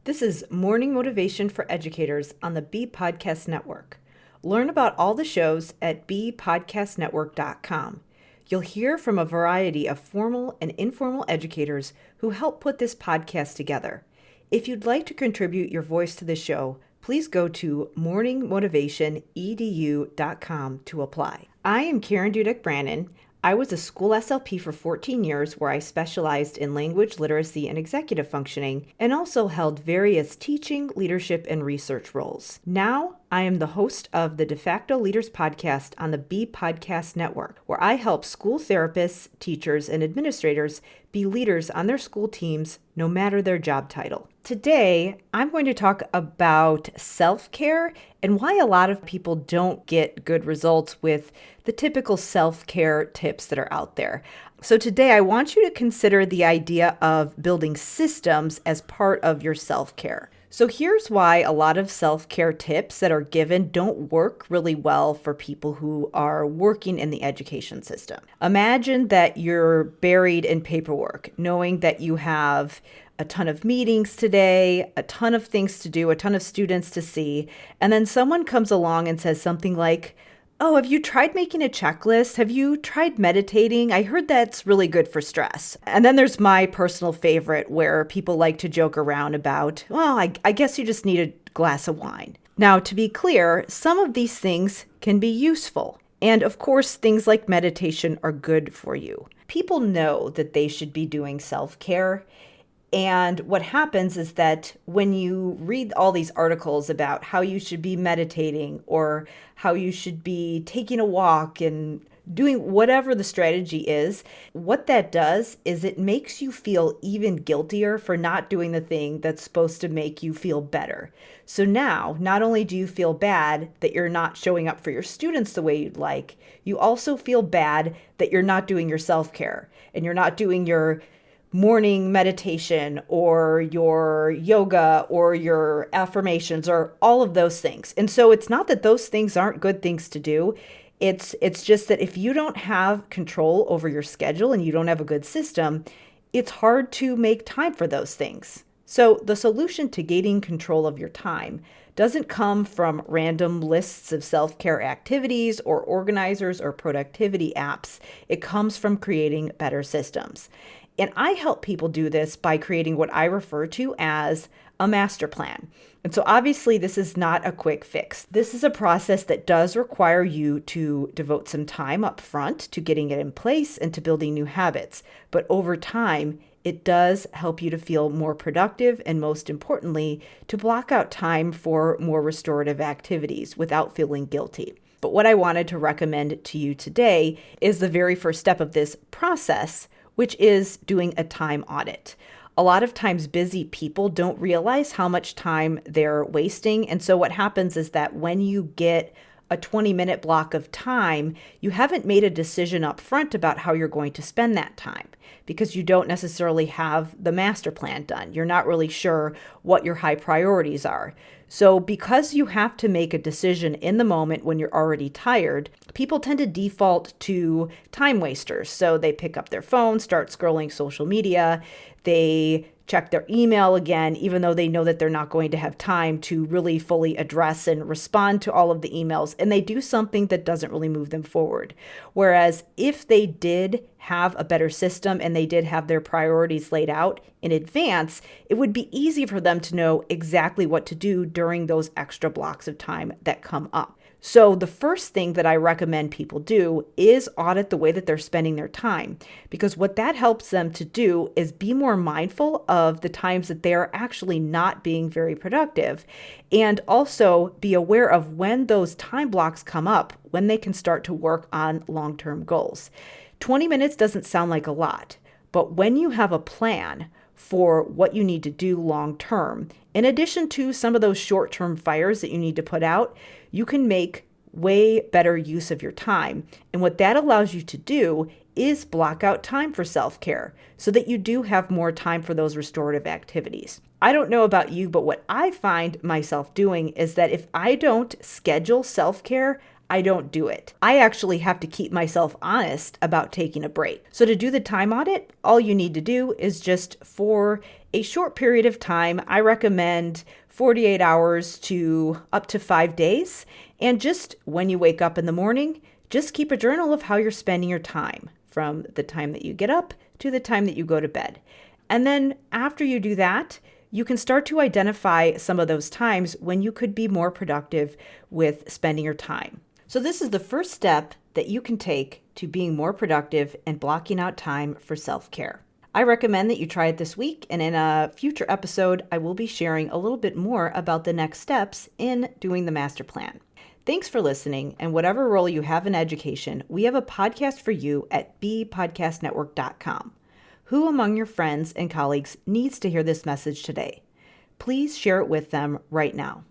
This is Morning Motivation for Educators on the Bee Podcast Network. Learn about all the shows at beepodcastnetwork.com. You'll hear from a variety of formal and informal educators who help put this podcast together. If you'd like to contribute your voice to the show, please go to morningmotivationedu.com to apply. I am Karen Dudek-Brannon. I was a school SLP for 14 years where I specialized in language literacy and executive functioning and also held various teaching, leadership, and research roles. Now, I am the host of the De facto Leaders podcast on the Bee Podcast Network, where I help school therapists, teachers, and administrators be leaders on their school teams, no matter their job title. Today, I'm going to talk about self-care and why a lot of people don't get good results with the typical self-care tips that are out there. So today, I want you to consider the idea of building systems as part of your self-care. So here's why a lot of self-care tips that are given don't work really well for people who are working in the education system. Imagine that you're buried in paperwork, knowing that you have a ton of meetings today, a ton of things to do, a ton of students to see, and then someone comes along and says something like, "Oh, have you tried making a checklist? Have you tried meditating? I heard that's really good for stress." And then there's my personal favorite where people like to joke around about, "Well, I guess you just need a glass of wine." Now, to be clear, some of these things can be useful. And of course, things like meditation are good for you. People know that they should be doing self-care. And what happens is that when you read all these articles about how you should be meditating or how you should be taking a walk and doing whatever the strategy is, what that does is it makes you feel even guiltier for not doing the thing that's supposed to make you feel better. So now, not only do you feel bad that you're not showing up for your students the way you'd like, you also feel bad that you're not doing your self-care and you're not doing your morning meditation or your yoga or your affirmations or all of those things. And so it's not that those things aren't good things to do. It's just that if you don't have control over your schedule and you don't have a good system, it's hard to make time for those things. So the solution to gaining control of your time doesn't come from random lists of self-care activities or organizers or productivity apps. It comes from creating better systems. And I help people do this by creating what I refer to as a master plan. And so obviously this is not a quick fix. This is a process that does require you to devote some time up front to getting it in place and to building new habits. But over time, it does help you to feel more productive and most importantly, to block out time for more restorative activities without feeling guilty. But what I wanted to recommend to you today is the very first step of this process, which is doing a time audit. A lot of times busy people don't realize how much time they're wasting. And so what happens is that when you get a 20-minute block of time, you haven't made a decision up front about how you're going to spend that time because you don't necessarily have the master plan done. You're not really sure what your high priorities are. So because you have to make a decision in the moment when you're already tired, people tend to default to time wasters. So they pick up their phone, start scrolling social media, they check their email again, even though they know that they're not going to have time to really fully address and respond to all of the emails. And they do something that doesn't really move them forward. Whereas if they did have a better system and they did have their priorities laid out in advance, it would be easy for them to know exactly what to do during those extra blocks of time that come up. So the first thing that I recommend people do is audit the way that they're spending their time, because what that helps them to do is be more mindful of the times that they are actually not being very productive, and also be aware of when those time blocks come up, when they can start to work on long-term goals. 20 minutes doesn't sound like a lot, but when you have a plan for what you need to do long term, in addition to some of those short-term fires that you need to put out, you can make way better use of your time. And what that allows you to do is block out time for self-care so that you do have more time for those restorative activities. I don't know about you, but what I find myself doing is that if I don't schedule self-care, I don't do it. I actually have to keep myself honest about taking a break. So to do the time audit, all you need to do is just for a short period of time, I recommend 48 hours to up to 5 days. And just when you wake up in the morning, just keep a journal of how you're spending your time from the time that you get up to the time that you go to bed. And then after you do that, you can start to identify some of those times when you could be more productive with spending your time. So this is the first step that you can take to being more productive and blocking out time for self-care. I recommend that you try it this week, and in a future episode, I will be sharing a little bit more about the next steps in doing the master plan. Thanks for listening, and whatever role you have in education, we have a podcast for you at bepodcastnetwork.com. Who among your friends and colleagues needs to hear this message today? Please share it with them right now.